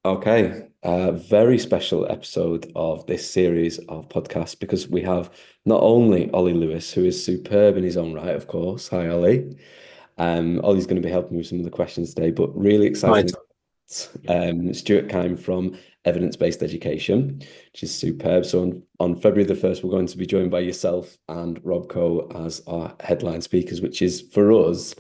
Okay, a very special episode of this series of podcasts because we have not only Ollie Lewis, who is superb in his own right, of course. Hi, Ollie. Ollie's going to be helping me with some of the questions today, but really Right. exciting. Stuart Kime from Evidence-Based Education, which is superb. So on February the 1st, we're going to be joined by yourself and Rob Coe as our headline speakers, which is for us.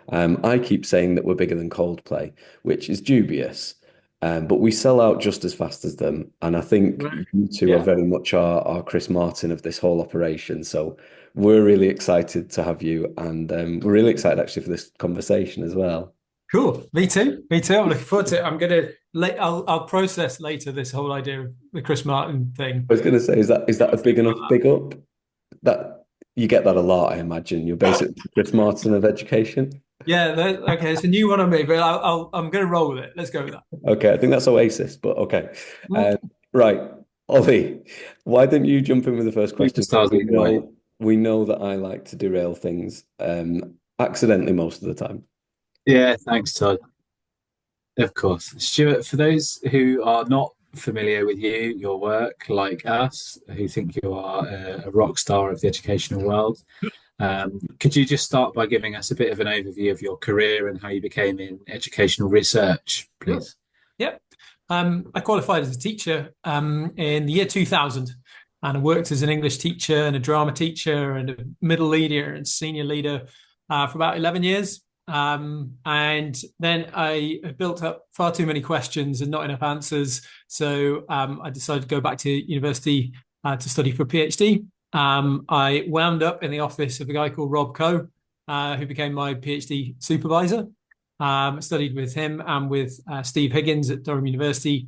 I keep saying that we're bigger than Coldplay, which is dubious. But we sell out just as fast as them. And I think Right. you two are Yeah. very much our Chris Martin of this whole operation. So we're really excited to have you. And we're really excited actually for this conversation as well. Cool. Me too. Me too. I'm looking forward to it. I'm gonna I'll process later this whole idea of the Chris Martin thing. I was going to say, is that a big enough big up? That you get that a lot, I imagine. You're basically Chris Martin of education. Yeah. Okay. It's a new one on me, but I'm gonna roll with it. Let's go with that. Okay, I think that's Oasis, but okay. Mm. Um, right, Ollie, why don't you jump in with the first question? Because Superstars either way. we know that I like to derail things accidentally most of the time. Yeah, thanks, Todd. Of course. Stuart, for those who are not familiar with you, your work, like us, who think you are a rock star of the educational world, could you just start by giving us a bit of an overview of your career and how you became in educational research, Sure. please? Yep. I qualified as a teacher in the year 2000, and I worked as an English teacher and a drama teacher and a middle leader and senior leader for about 11 years. And then I built up far too many questions and not enough answers. So I decided to go back to university to study for a PhD. I wound up in the office of a guy called Rob Coe, who became my PhD supervisor. Studied with him and with Steve Higgins at Durham University.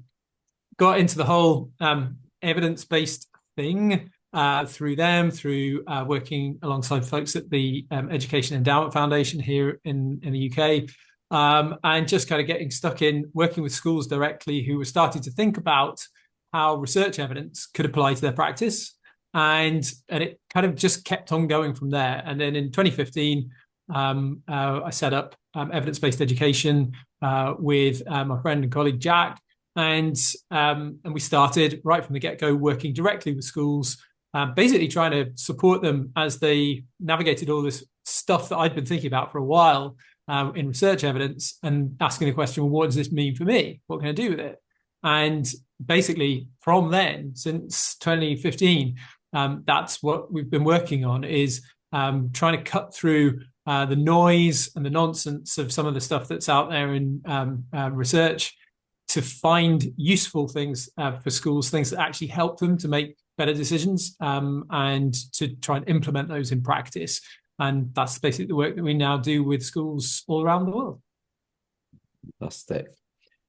Got into the whole evidence-based thing through them, through working alongside folks at the Education Endowment Foundation here in the UK, and just kind of getting stuck in working with schools directly who were starting to think about how research evidence could apply to their practice. And it kind of just kept on going from there. And then in 2015, I set up evidence-based education with my friend and colleague Jack, and we started right from the get-go working directly with schools, basically trying to support them as they navigated all this stuff that I'd been thinking about for a while in research evidence, and asking the question, well, what does this mean for me? What can I do with it? And basically, from then, since 2015, that's what we've been working on, is trying to cut through the noise and the nonsense of some of the stuff that's out there in research, to find useful things for schools, things that actually help them to make better decisions, and to try and implement those in practice. And that's basically the work that we now do with schools all around the world. Fantastic.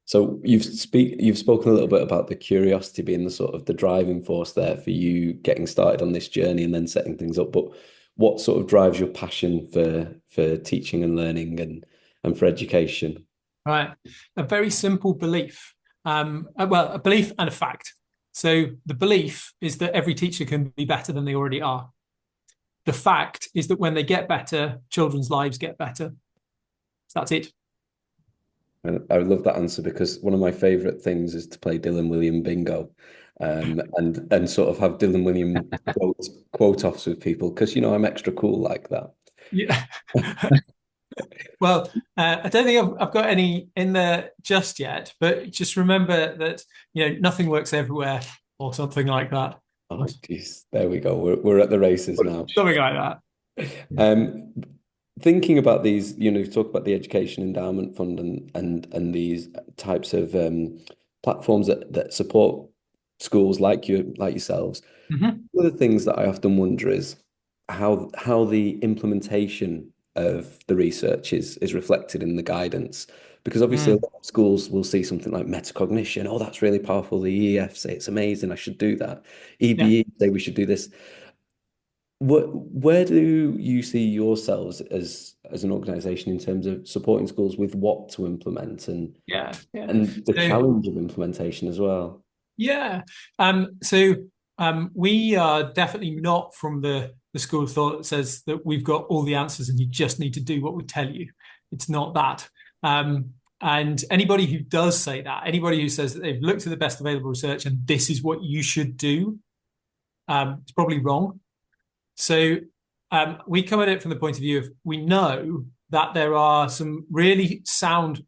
So you've spoken a little bit about the curiosity being the sort of the driving force there for you getting started on this journey and then setting things up. But what sort of drives your passion for teaching and learning and for education? Right. A very simple belief. Well, a belief and a fact. So the belief is that every teacher can be better than they already are. The fact is that when they get better, children's lives get better. So that's it. And I love that answer because one of my favorite things is to play Dylan William bingo, and sort of have Dylan William quote offs with people because I'm extra cool like that. Yeah. Well, I don't think I've got any in there just yet, but just remember that nothing works everywhere, or something like that. Oh, geez, there we go. We're at the races now. Something like that. Um, Thinking about these, you talk about the Education Endowment Fund and these types of platforms that support schools like yourselves. Mhm. One of the things that I often wonder is how the implementation of the research is reflected in the guidance. Because obviously a Mm. lot of schools will see something like metacognition. Oh, that's really powerful. The EF say it's amazing. I should do that. Yeah. EBE say we should do this. Where do you see yourselves as an organization in terms of supporting schools with what to implement Yeah. Yeah. and the So challenge of implementation as well? yeah. We are definitely not from the school of thought that says that we've got all the answers and you just need to do what we tell you. It's not that. And anybody who does say that, anybody who says that they've looked at the best available research and this is what you should do, it's probably wrong. So we come at it from the point of view of, we know that there are some really sound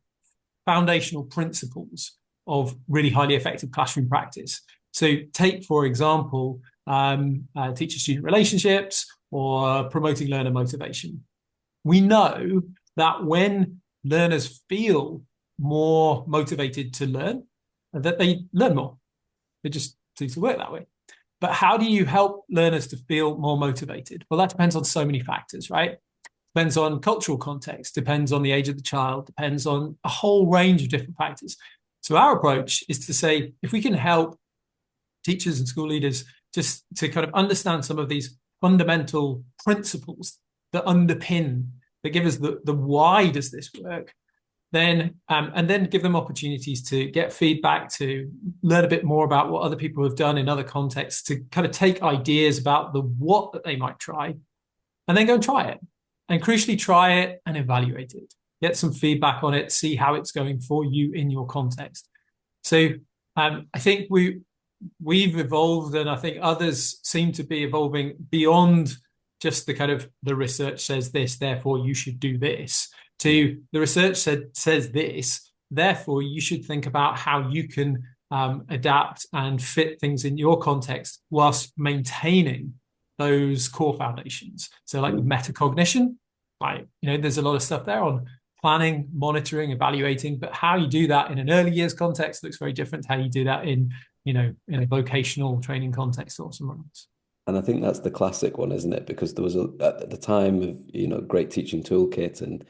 foundational principles of really highly effective classroom practice. So take, for example, teacher-student relationships or promoting learner motivation. We know that when learners feel more motivated to learn, that they learn more. It just seems to work that way. But how do you help learners to feel more motivated? Well, that depends on so many factors, right? Depends on cultural context, depends on the age of the child, depends on a whole range of different factors. So our approach is to say, if we can help teachers and school leaders just to kind of understand some of these fundamental principles that underpin, that give us the why does this work, then and then give them opportunities to get feedback, to learn a bit more about what other people have done in other contexts, to kind of take ideas about the what that they might try, and then go and try it. And crucially, try it and evaluate it. Get some feedback on it, see how it's going for you in your context. So I think we've evolved, and I think others seem to be evolving beyond just the kind of the research says this, therefore you should do this, to the research says this, therefore you should think about how you can adapt and fit things in your context whilst maintaining those core foundations. So like with metacognition, like, there's a lot of stuff there on planning, monitoring, evaluating, but how you do that in an early years context looks very different to how you do that in a vocational training context or somewhere else. And I think that's the classic one, isn't it? Because there was at the time of, Great Teaching Toolkit and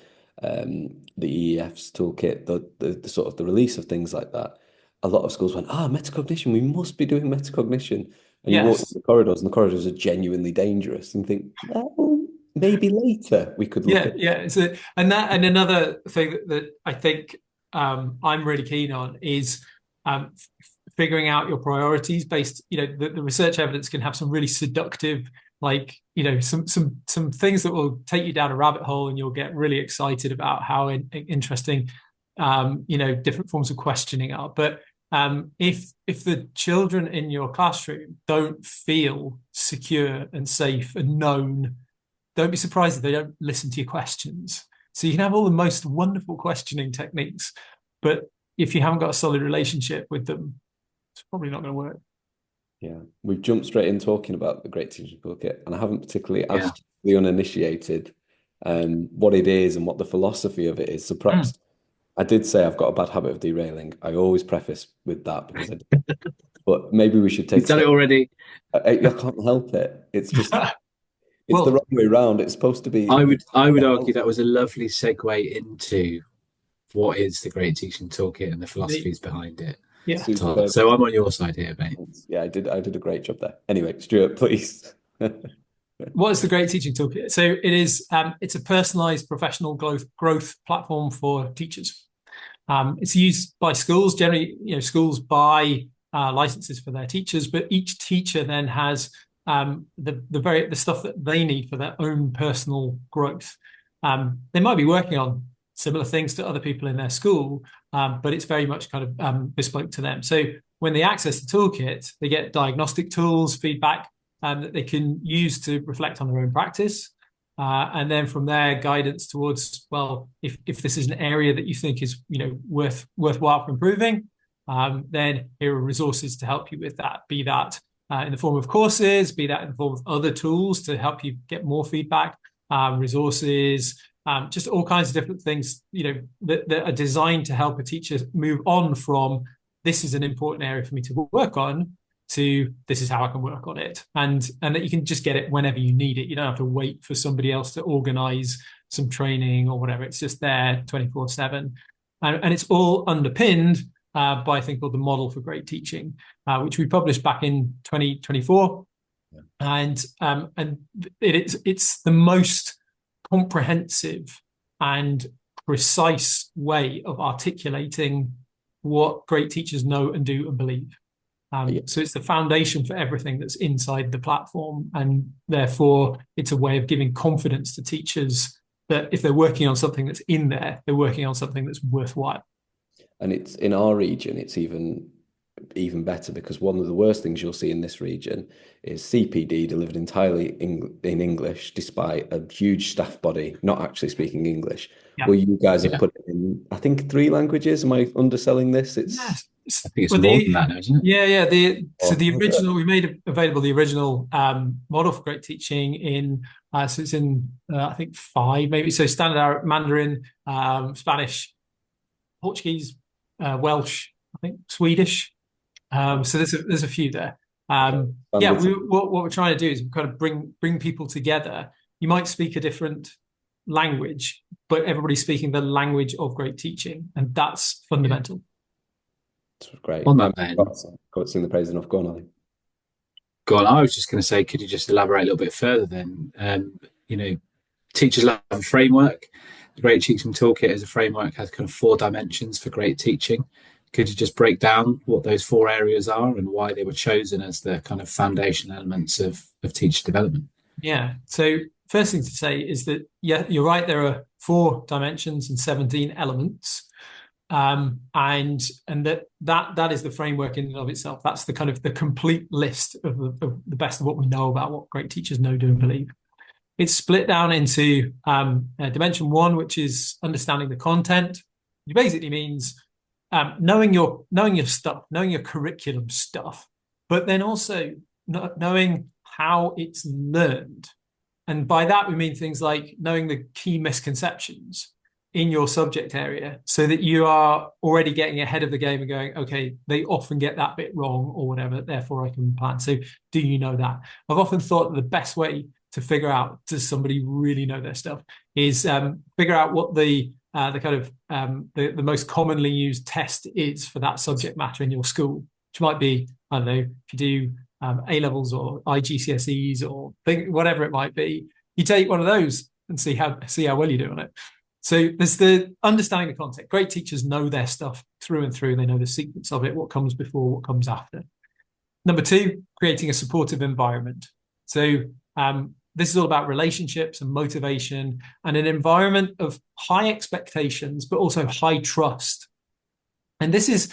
the EEF's toolkit, the sort of the release of things like that, a lot of schools went, metacognition, we must be doing metacognition. And you walk in the corridors, and the corridors are genuinely dangerous. And you think, well, maybe later we could look at it. Yeah. So, and another thing that I think I'm really keen on is figuring out your priorities based, the research evidence can have some really seductive, like, some things that will take you down a rabbit hole and you'll get really excited about how interesting, different forms of questioning are. But if the children in your classroom don't feel secure and safe and known, don't be surprised if they don't listen to your questions. So you can have all the most wonderful questioning techniques, but if you haven't got a solid relationship with them, it's probably not going to work. Yeah, we've jumped straight in talking about the Great Teaching Toolkit, and I haven't particularly asked the uninitiated what it is and what the philosophy of it is. So perhaps I did say I've got a bad habit of derailing. I always preface with that because but maybe we should take. You've done it already. I can't help it. It's just it's the wrong way around. It's supposed to be. I would argue that was a lovely segue into what is the Great Teaching Toolkit and the philosophies behind it. Yeah. So I'm on your side here, mate. Yeah, I did a great job there. Anyway, Stuart, please. What is the Great Teaching Toolkit? So it is it's a personalized professional growth platform for teachers. It's used by schools. Generally, schools buy licenses for their teachers, but each teacher then has the stuff that they need for their own personal growth. They might be working on similar things to other people in their school, but it's very much kind of bespoke to them. So when they access the toolkit, they get diagnostic tools, feedback that they can use to reflect on their own practice. And then from there, guidance towards, well, if this is an area that you think is worthwhile for improving, then here are resources to help you with that, be that in the form of courses, be that in the form of other tools to help you get more feedback, resources, just all kinds of different things, that are designed to help a teacher move on from this is an important area for me to work on to this is how I can work on it. And that you can just get it whenever you need it. You don't have to wait for somebody else to organize some training or whatever. It's just there 24/7. And it's all underpinned by a thing called the Model for Great Teaching, which we published back in 2024. Yeah. And it's the most comprehensive and precise way of articulating what great teachers know and do and believe. So it's the foundation for everything that's inside the platform, and therefore it's a way of giving confidence to teachers that if they're working on something that's in there, they're working on something that's worthwhile. And it's in our region, it's even better, because one of the worst things you'll see in this region is CPD delivered entirely in English, despite a huge staff body not actually speaking English. Yeah. Well, you guys have Yeah. put it in, I think, 3 languages. Am I underselling this? Yes. I think it's more than that now, isn't it? Yeah. So the Oh, original, we made available the original model for great teaching in, so it's in, I think 5 maybe. So standard Mandarin, Spanish, Portuguese, Welsh, I think Swedish. So there's a few there. What we're trying to do is kind of bring people together. You might speak a different language, but everybody's speaking the language of great teaching, and that's fundamental. It's great. On that then, Can't sing the praise enough. Go on, Ali. go on. I was just going to say, could you just elaborate a little bit further then? Teachers love a framework. The Great Teaching Toolkit as a framework has kind of 4 dimensions for great teaching. Could you just break down what those 4 areas are and why they were chosen as the kind of foundation elements of teacher development? Yeah. So first thing to say is that, yeah, you're right. There are 4 dimensions and 17 elements. And that is the framework in and of itself. That's the kind of the complete list of the best of what we know about what great teachers know, do, and believe. It's split down into dimension 1, which is understanding the content. It basically means knowing your stuff, knowing your curriculum stuff, but then also knowing how it's learned. And by that, we mean things like knowing the key misconceptions in your subject area, so that you are already getting ahead of the game and going, okay, they often get that bit wrong or whatever, therefore I can plan. So do you know that? I've often thought that the best way to figure out, does somebody really know their stuff, is figure out what the most commonly used test is for that subject matter in your school, which might be, I don't know, if you do A-levels or IGCSEs or whatever it might be, you take one of those and see how well you do on it. So there's the understanding the content. Great teachers know their stuff through and through. They know the sequence of it, what comes before, what comes after. Number 2, creating a supportive environment. So this is all about relationships and motivation and an environment of high expectations, but also high trust. And this is,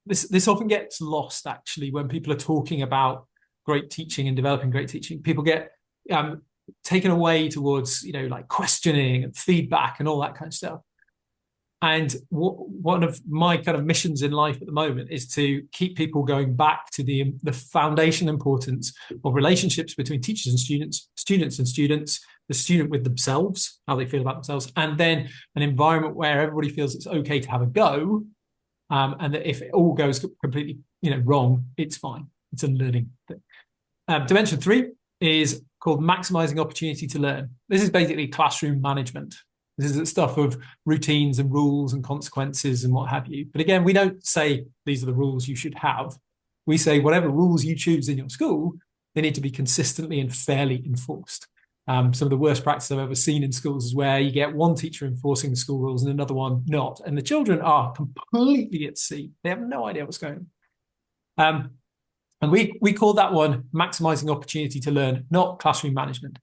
this often gets lost, actually, when people are talking about great teaching and developing great teaching. People get taken away towards, like questioning and feedback and all that kind of stuff. And one of my kind of missions in life at the moment is to keep people going back to the foundation importance of relationships between teachers and students, the student with themselves, how they feel about themselves, and then an environment where everybody feels it's okay to have a go, and that if it all goes completely wrong, it's fine. It's a learning thing. Dimension 3 is called maximizing opportunity to learn. This is basically classroom management. This is the stuff of routines and rules and consequences and what have you. But again, we don't say these are the rules you should have. We say whatever rules you choose in your school, they need to be consistently and fairly enforced. Some of the worst practice I've ever seen in schools is where you get one teacher enforcing the school rules and another one not. And the children are completely at sea. They have no idea what's going on. And we call that one maximizing opportunity to learn, not classroom management,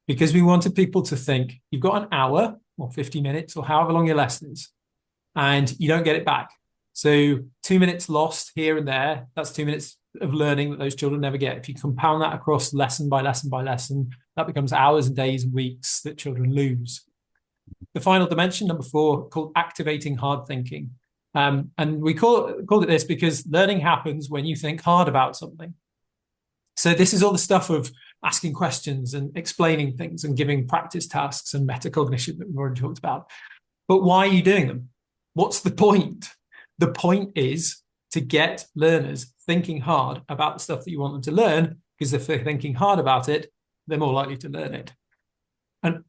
because we wanted people to think you've got an hour or 50 minutes or however long your lesson is, and you don't get it back. So 2 minutes lost here and there, that's 2 minutes of learning that those children never get. If you compound that across lesson by lesson by lesson, that becomes hours and days and weeks that children lose. The final dimension, number 4, called activating hard thinking. And we called it this because learning happens when you think hard about something. So this is all the stuff of asking questions and explaining things and giving practice tasks and metacognition that we've already talked about. But why are you doing them? What's the point? The point is to get learners thinking hard about the stuff that you want them to learn, because if they're thinking hard about it, they're more likely to learn it. And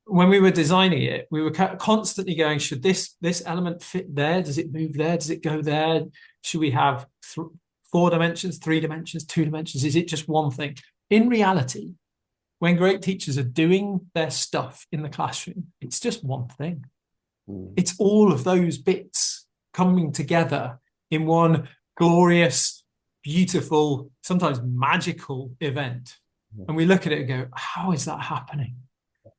when we were designing it, we were constantly going, should this element fit there? Does it move there? Does it go there? Should we have 4 dimensions, 3 dimensions, 2 dimensions? Is it just one thing? In reality, when great teachers are doing their stuff in the classroom, it's just one thing. It's all of those bits coming together in one glorious, beautiful, sometimes magical event. And we look at it and go, how is that happening?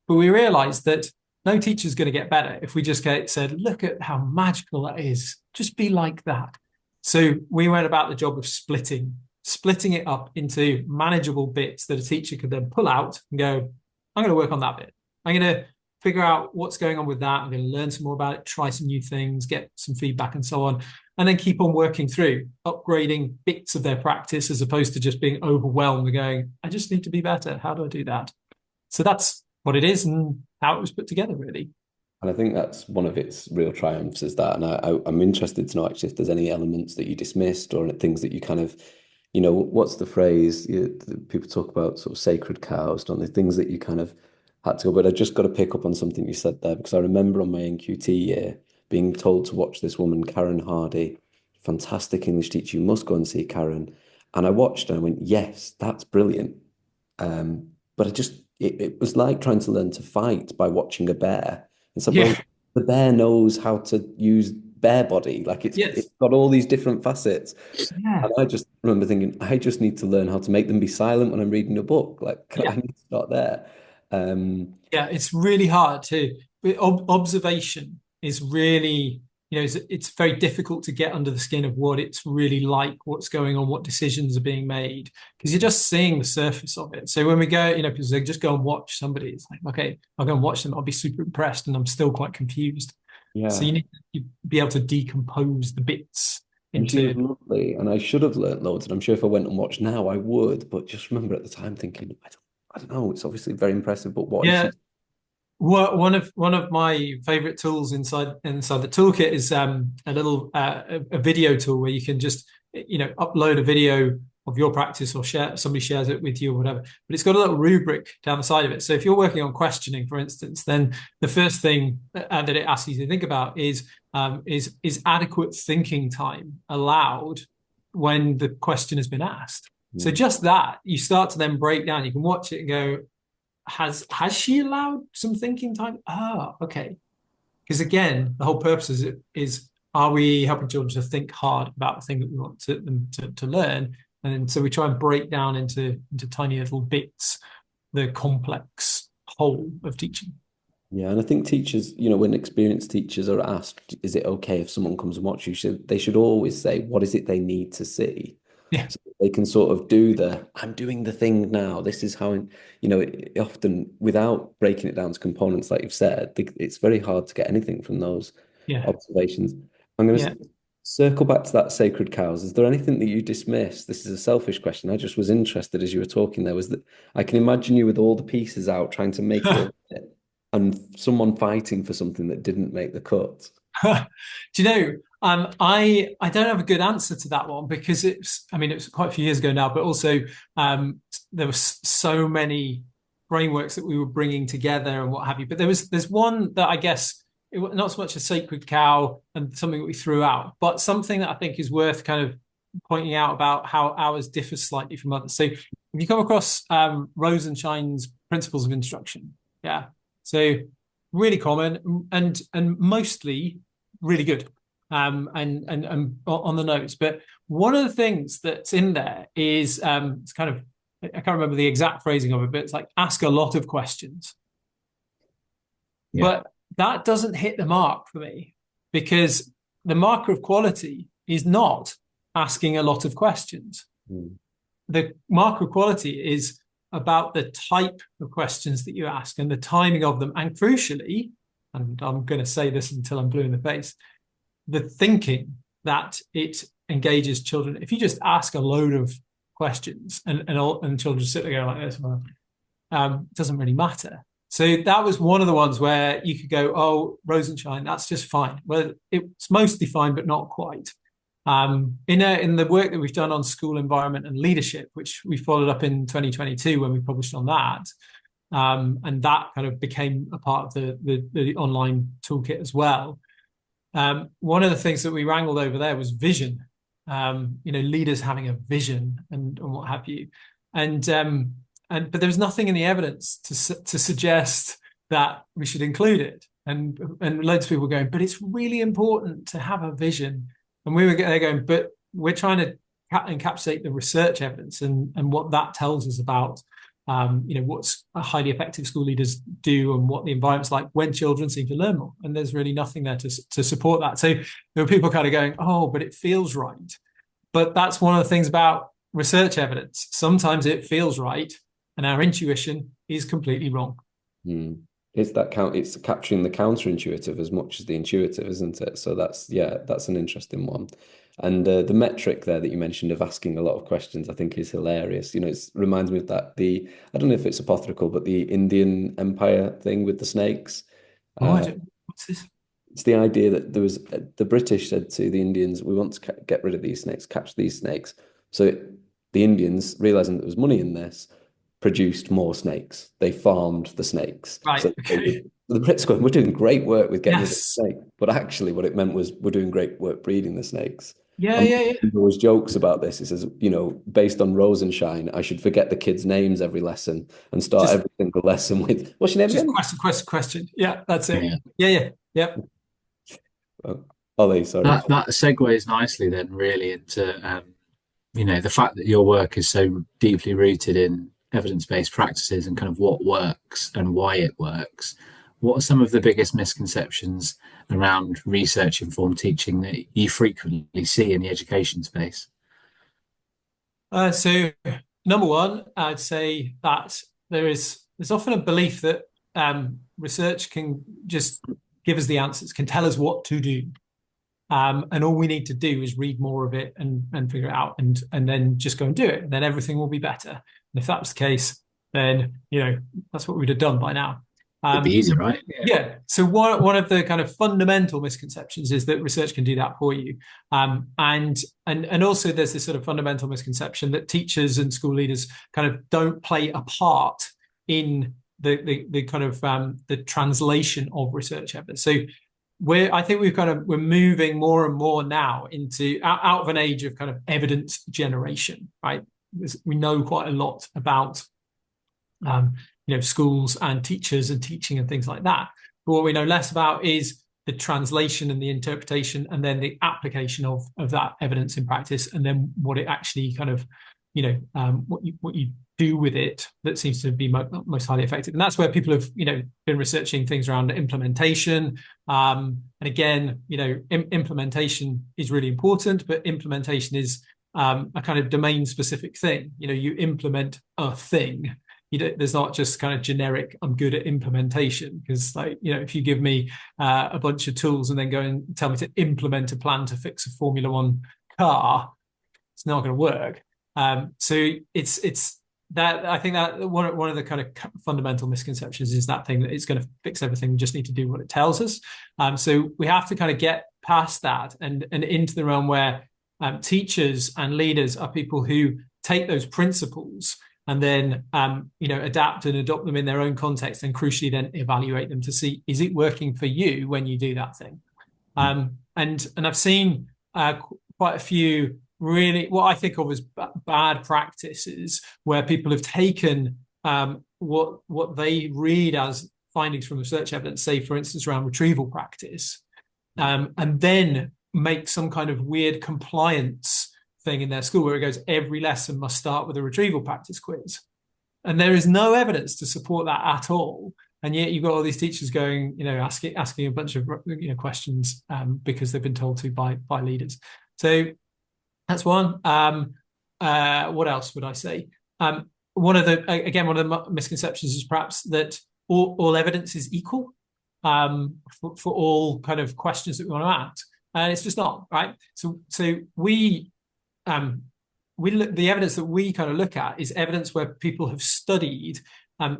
But we realize that no teacher's going to get better if we just said, look at how magical that is. Just be like that. So we went about the job of splitting it up into manageable bits that a teacher could then pull out and go, I'm going to work on that bit. I'm going to figure out what's going on with that. I'm going to learn some more about it, try some new things, get some feedback and so on, and then keep on working through, upgrading bits of their practice as opposed to just being overwhelmed and going, I just need to be better. How do I do that? So that's what it is and how it was put together, really. And I think that's one of its real triumphs is that. And I'm interested to know actually if there's any elements that you dismissed or things that you kind of, what's the phrase? People talk about sort of sacred cows, don't they? Things that you kind of had to go. But I just got to pick up on something you said there, because I remember on my NQT year being told to watch this woman, Karen Hardy, fantastic English teacher. You must go and see Karen. And I watched her and I went, yes, that's brilliant. But it was like trying to learn to fight by watching a bear. And so the bear knows how to use bear body. Like it's got all these different facets. Yeah. And I just remember thinking, I just need to learn how to make them be silent when I'm reading a book. Like I need to start there. It's really hard too. Observation is really, it's very difficult to get under the skin of what it's really like, what's going on, what decisions are being made, because you're just seeing the surface of it. So when we go, people say, just go and watch somebody. It's like, okay, I'll go and watch them. I'll be super impressed and I'm still quite confused. Yeah. So you need to be able to decompose the bits into. Lovely. And I should have learned loads. And I'm sure if I went and watched now, I would. But just remember at the time thinking, I don't know. It's obviously very impressive, but what? Yeah. Well, one of my favorite tools inside the toolkit is a little a video tool where you can just upload a video of your practice or somebody shares it with you or whatever. But it's got a little rubric down the side of it. So if you're working on questioning, for instance, then the first thing that it asks you to think about is adequate thinking time allowed when the question has been asked. So just that, you start to then break down. You can watch it and go, has she allowed some thinking time? Okay. Because again, the whole purpose is are we helping children to think hard about the thing that we want them to learn? And so we try and break down into tiny little bits the complex whole of teaching. Yeah, and I think teachers, when experienced teachers are asked, is it okay if someone comes and watches you? They should always say, what is it they need to see? Yeah. So they can sort of do I'm doing the thing now. This is how, often without breaking it down to components, like you've said, it's very hard to get anything from those observations. I'm going to circle back to that sacred cows. Is there anything that you dismissed? This is a selfish question. I just was interested as you were talking there, was that I can imagine you with all the pieces out trying to make it and someone fighting for something that didn't make the cut. Do you know, I don't have a good answer to that one because it was quite a few years ago now, but also there were so many frameworks that we were bringing together and what have you. But there's one that I guess not so much a sacred cow and something that we threw out, but something that I think is worth kind of pointing out about how ours differ slightly from others. So if you come across Rosenshine's principles of instruction, so really common and mostly really good. And on the notes, but one of the things that's in there is it's kind of, I can't remember the exact phrasing of it, but it's like ask a lot of questions. But that doesn't hit the mark for me because the marker of quality is not asking a lot of questions. The marker of quality is about the type of questions that you ask and the timing of them, and crucially, and I'm going to say this until I'm blue in the face, the thinking that it engages children. If you just ask a load of questions and children just sit there like this, it doesn't really matter. So that was one of the ones where you could go, oh, Rosenshine, that's just fine. Well, it's mostly fine, but not quite. In the work that we've done on school environment and leadership, which we followed up in 2022 when we published on that, and that kind of became a part of the online toolkit as well. One of the things that we wrangled over there was vision, leaders having a vision and what have you. But there was nothing in the evidence to suggest that we should include it. And loads of people were going, but it's really important to have a vision. And we were there going, but we're trying to encapsulate the research evidence and what that tells us about what's highly effective school leaders do and what the environment's like when children seem to learn more. And there's really nothing there to support that. So there are people kind of going, oh, but it feels right. But that's one of the things about research evidence. Sometimes it feels right and our intuition is completely wrong. It's capturing the counterintuitive as much as the intuitive, isn't it? So that's an interesting one. And the metric there that you mentioned of asking a lot of questions, I think is hilarious. It reminds me of that, I don't know if it's apothetical, but the Indian Empire thing with the snakes. What's this? It's the idea that there was the British said to the Indians, we want to get rid of these snakes, catch these snakes. So the Indians, realizing that there was money in this, produced more snakes. They farmed the snakes. Right. So the Brits going, we're doing great work with getting rid of the snake. But actually what it meant was we're doing great work breeding the snakes. Yeah. There was jokes about this. It says, based on Rosenshine, I should forget the kids' names every lesson and start every single lesson with, what's your name again? Question. Yeah, that's it. Yeah. Ollie, sorry. That segues nicely then really into, the fact that your work is so deeply rooted in evidence-based practices and kind of what works and why it works. What are some of the biggest misconceptions around research-informed teaching that you frequently see in the education space? So number one, I'd say that there's often a belief that research can just give us the answers, can tell us what to do. And all we need to do is read more of it and figure it out and then just go and do it. And then everything will be better. And if that was the case, then, that's what we'd have done by now. It'd be easy, right? Yeah. So one of the kind of fundamental misconceptions is that research can do that for you. And also there's this sort of fundamental misconception that teachers and school leaders kind of don't play a part in the kind of the translation of research evidence. So I think we're moving more and more now into out of an age of kind of evidence generation, right? We know quite a lot about schools and teachers and teaching and things like that. But what we know less about is the translation and the interpretation and then the application of that evidence in practice, and then what it actually kind of, what you do with it that seems to be most highly effective. And that's where people have, been researching things around implementation. And again, implementation is really important, but implementation is a kind of domain specific thing. You implement a thing. There's not just kind of generic, I'm good at implementation, because if you give me a bunch of tools and then go and tell me to implement a plan to fix a Formula One car, it's not going to work. So it's that, I think that one of the kind of fundamental misconceptions is that thing that it's going to fix everything. We just need to do what it tells us. So we have to kind of get past that and into the realm where teachers and leaders are people who take those principles and then adapt and adopt them in their own context, and crucially then evaluate them to see, is it working for you when you do that thing? And I've seen quite a few really what I think of as bad practices where people have taken what they read as findings from research evidence, say for instance around retrieval practice, and then make some kind of weird compliance thing in their school where it goes, every lesson must start with a retrieval practice quiz. And there is no evidence to support that at all. And yet you've got all these teachers going, asking a bunch of questions because they've been told to by leaders. So that's one. What else would I say? One of the misconceptions is perhaps that all evidence is equal for all kind of questions that we want to ask. And it's just not, right? So the evidence that we kind of look at is evidence where people have studied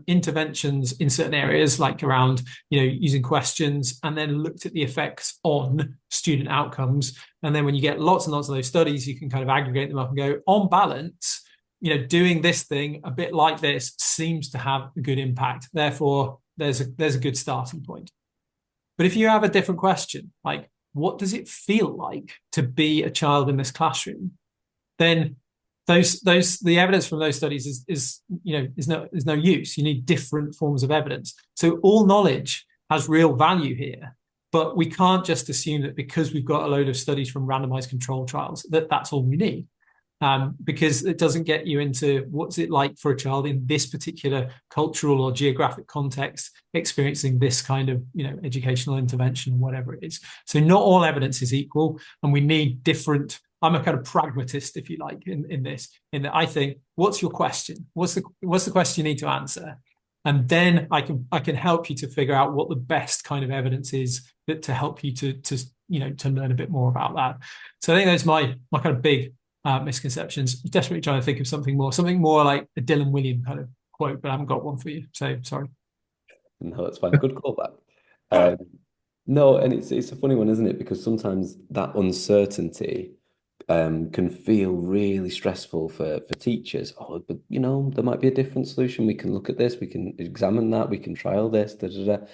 interventions in certain areas, like around, using questions, and then looked at the effects on student outcomes. And then when you get lots and lots of those studies, you can kind of aggregate them up and go, on balance, doing this thing a bit like this seems to have a good impact. Therefore, there's a good starting point. But if you have a different question, like, what does it feel like to be a child in this classroom? Then the evidence from those studies is no use. You need different forms of evidence. So all knowledge has real value here, but we can't just assume that because we've got a load of studies from randomized control trials that's all we need. because it doesn't get you into what's it like for a child in this particular cultural or geographic context experiencing this kind of, educational intervention, whatever it is. So not all evidence is equal, and we need different. I'm a kind of pragmatist, if you like, in that I think, what's your question? What's the question you need to answer? And then I can help you to figure out what the best kind of evidence is to help you to learn a bit more about that. So I think that's my kind of big misconceptions. Desperately trying to think of something more like a Dylan William kind of quote, but I haven't got one for you. So sorry. No, that's fine. Good callback. No, and it's a funny one, isn't it? Because sometimes that uncertainty can feel really stressful for teachers. Oh, but there might be a different solution. We can look at this, we can examine that, we can trial this, da, da, da.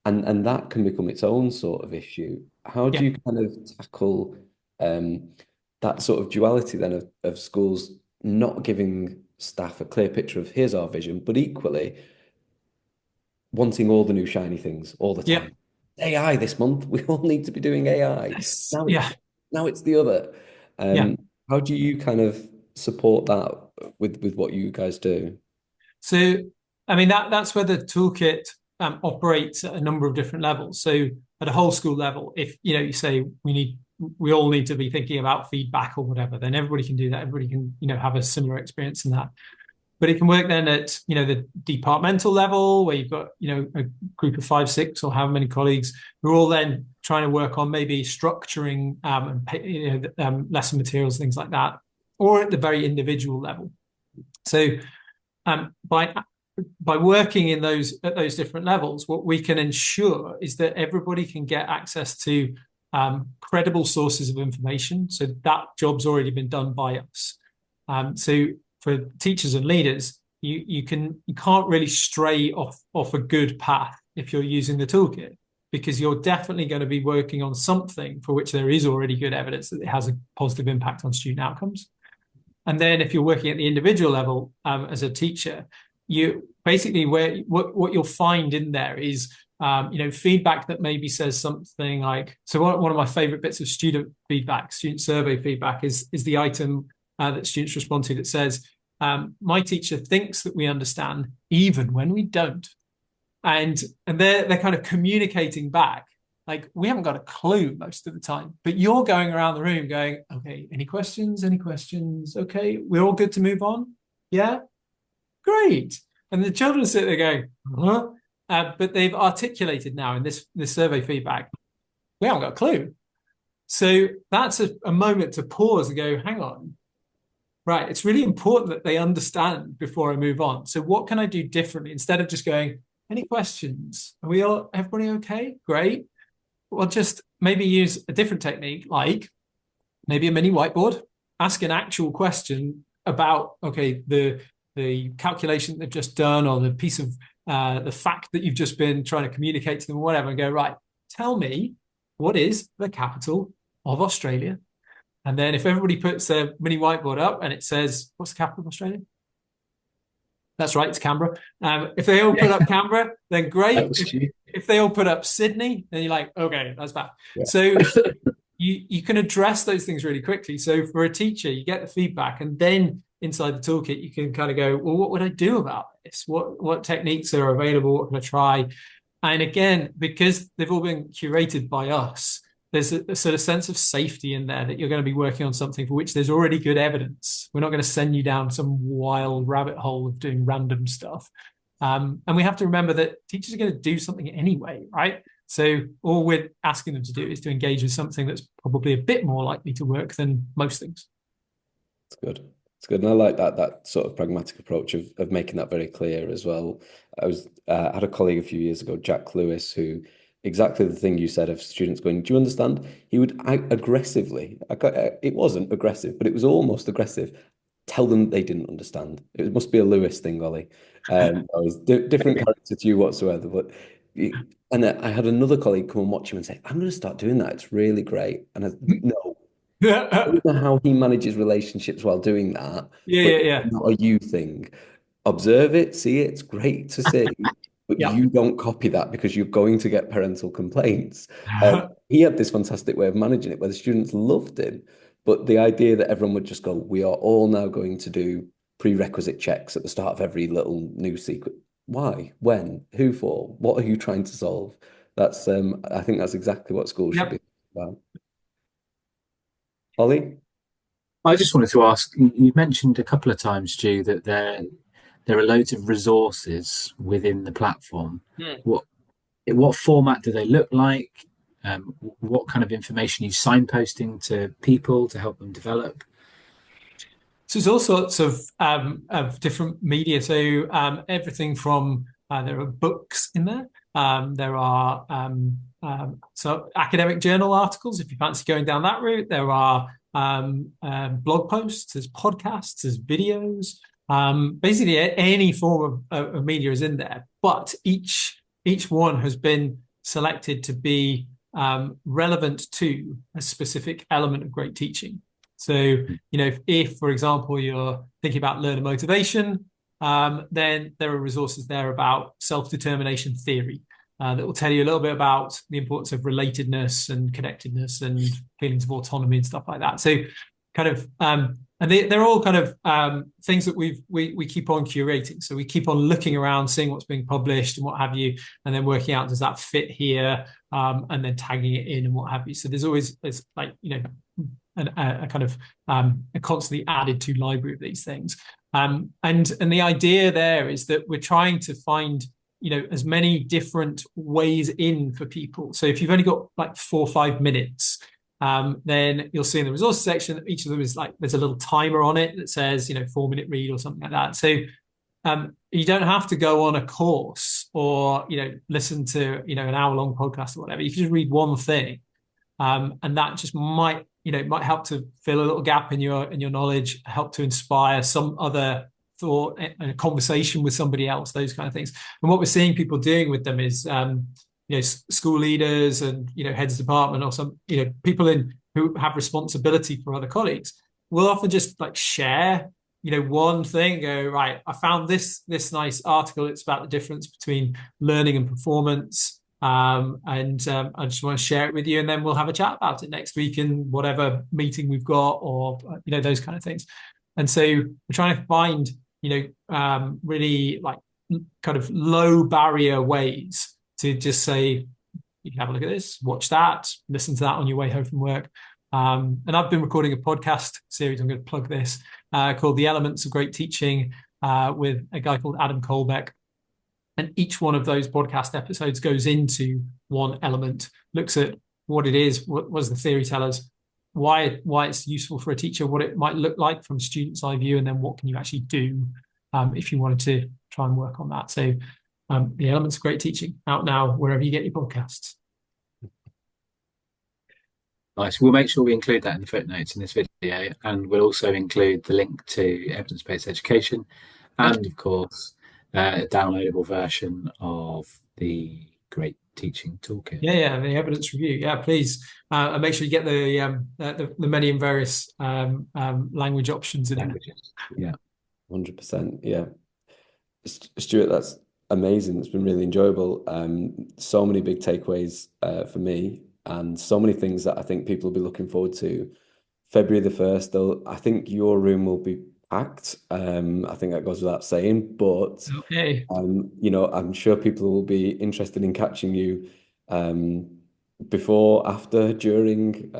And that can become its own sort of issue. How do you kind of tackle that sort of duality then of schools not giving staff a clear picture of here's our vision, but equally wanting all the new shiny things all the time? AI this month, we all need to be doing AI. Yes. Now it's the other. How do you kind of support that with what you guys do? So, I mean, that's where the toolkit operates at a number of different levels. So at a whole school level, if you say we all need to be thinking about feedback or whatever, then everybody can do that. Everybody can have a similar experience in that. But it can work then at the departmental level, where you've got a group of 5, 6, or however many colleagues who are all then trying to work on maybe structuring lesson materials, things like that, or at the very individual level. So by working at those different levels, what we can ensure is that everybody can get access to credible sources of information. So that job's already been done by us. So for teachers and leaders, you can't really stray off a good path if you're using the toolkit, because you're definitely going to be working on something for which there is already good evidence that it has a positive impact on student outcomes. And then if you're working at the individual level as a teacher, you basically what you'll find in there is feedback that maybe says something like, so one of my favorite bits of student survey feedback is the item that students respond to that says, my teacher thinks that we understand even when we don't. And they're kind of communicating back, like, we haven't got a clue most of the time, but you're going around the room going, okay, any questions? Okay, we're all good to move on? Yeah? Great. And the children sit there going, huh? But they've articulated now in this survey feedback, we haven't got a clue. So that's a moment to pause and go, hang on. Right, it's really important that they understand before I move on. So what can I do differently? Instead of just going, any questions? Everybody okay? Great. Well, just maybe use a different technique, like maybe a mini whiteboard, ask an actual question about, okay, the calculation they've just done, or the piece of the fact that you've just been trying to communicate to them or whatever, and go, right, tell me, what is the capital of Australia? And then if everybody puts their mini whiteboard up and it says, what's the capital of Australia? That's right, it's Canberra. If they all put up Canberra, then great. If they all put up Sydney, then you're like, okay, that's bad. Yeah. So you can address those things really quickly. So for a teacher, you get the feedback, and then inside the toolkit, you can kind of go, well, what would I do about this? What techniques are available? What can I try? And again, because they've all been curated by us, there's a sort of sense of safety in there that you're going to be working on something for which there's already good evidence. We're not going to send you down some wild rabbit hole of doing random stuff. And we have to remember that teachers are going to do something anyway, right? So all we're asking them to do is to engage with something that's probably a bit more likely to work than most things. It's good. It's good. And I like that sort of pragmatic approach of making that very clear as well. I had a colleague a few years ago, Jack Lewis, who exactly the thing you said of students going, do you understand? He would aggressively, it wasn't aggressive, but it was almost aggressive, tell them they didn't understand. It must be a Lewis thing, Ollie. I was different character to you whatsoever. But and I had another colleague come and watch him and say, I'm going to start doing that. It's really great. And I no. I don't know how he manages relationships while doing that. Yeah. It's not a you thing. Observe it, see it. It's great to see. But you don't copy that because you're going to get parental complaints. He had this fantastic way of managing it where the students loved him But the idea that everyone would just go, we are all now going to do prerequisite checks at the start of every little new sequence. Why? When? Who for? What are you trying to solve? That's I think that's exactly what schools should be about. Ollie? I just wanted to ask, you mentioned a couple of times, Stu, that there are loads of resources within the platform. What format do they look like? What kind of information are you signposting to people to help them develop? So there's all sorts of different media. So everything from there are books in there. There are so academic journal articles if you fancy going down that route. There are blog posts, there's podcasts, there's videos. Basically, any form of media is in there, but each one has been selected to be relevant to a specific element of great teaching. So, if, for example, you're thinking about learner motivation, then there are resources there about self-determination theory that will tell you a little bit about the importance of relatedness and connectedness and feelings of autonomy and stuff like that. So, kind of, and they're all kind of things that we keep on curating. So we keep on looking around, seeing what's being published and what have you, and then working out, does that fit here, and then tagging it in and what have you. So there's like, a kind of a constantly added to library of these things. And the idea there is that we're trying to find, as many different ways in for people. So if you've only got like 4 or 5 minutes, then you'll see in the resources section, each of them is like, there's a little timer on it that says, 4-minute read or something like that. So you don't have to go on a course or, listen to, an hour-long podcast or whatever. You can just read one thing. And that just might help to fill a little gap in your knowledge, help to inspire some other thought and a conversation with somebody else, those kind of things. And what we're seeing people doing with them is, school leaders and, heads of department or some, people who have responsibility for other colleagues will often just like share, one thing, go, right, I found this nice article. It's about the difference between learning and performance. And I just want to share it with you, and then we'll have a chat about it next week in whatever meeting we've got, or those kind of things. And so we're trying to find really like kind of low barrier ways to just say, you can have a look at this, watch that, listen to that on your way home from work. And I've been recording a podcast series, I'm going to plug this, called The Elements of Great Teaching, with a guy called Adam Colbeck. And each one of those podcast episodes goes into one element, looks at what it is, what does the theory tell us, why it's useful for a teacher, what it might look like from a student's eye view, and then what can you actually do if you wanted to try and work on that. So The Elements of Great Teaching, out now wherever you get your podcasts. Nice. We'll make sure we include that in the footnotes in this video, and we'll also include the link to evidence-based education, and of course, a downloadable version of the Great Teaching Toolkit. Yeah, the evidence review. Yeah, please, and make sure you get the many and various language options in languages. Yeah, 100%. Yeah, Stuart, that's amazing. It's been really enjoyable. So many big takeaways for me, and so many things that I think people will be looking forward to. February the 1st, I think your room will be packed. I think that goes without saying, but okay. I'm sure people will be interested in catching you before, after, during,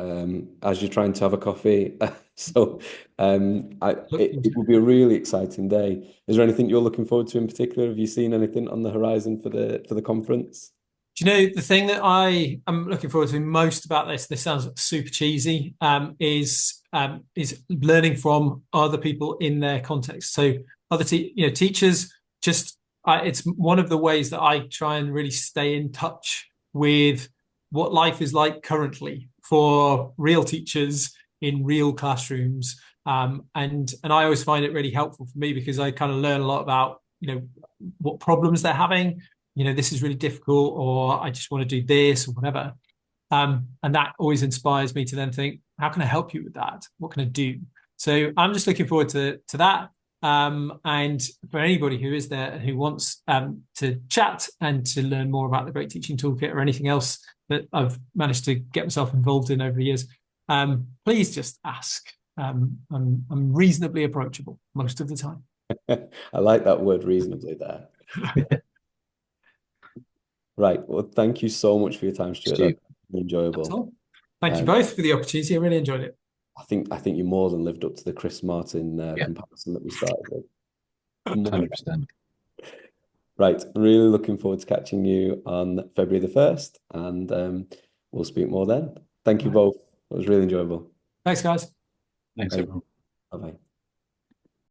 as you're trying to have a coffee. So it will be a really exciting day. Is there anything you're looking forward to in particular? Have you seen anything on the horizon for the conference? Do you know the thing that I am looking forward to most about this sounds super cheesy, is learning from other people in their context. So other teachers, just it's one of the ways that I try and really stay in touch with what life is like currently for real teachers in real classrooms. And I always find it really helpful for me, because I kind of learn a lot about, what problems they're having. This is really difficult, or I just want to do this or whatever. And that always inspires me to then think, how can I help you with that? What can I do? So I'm just looking forward to that. And for anybody who is there and who wants to chat and to learn more about the Great Teaching Toolkit or anything else that I've managed to get myself involved in over the years, please just ask. I'm reasonably approachable most of the time. I like that word, reasonably, there. Right. Well, thank you so much for your time, Stuart. That's been enjoyable. Thank you both for the opportunity. I really enjoyed it. I think you more than lived up to the Chris Martin comparison that we started with. 100%. Right. Really looking forward to catching you on February the 1st, and we'll speak more then. Thank you both. It was really enjoyable. Thanks, guys. Thanks, everyone. Bye-bye.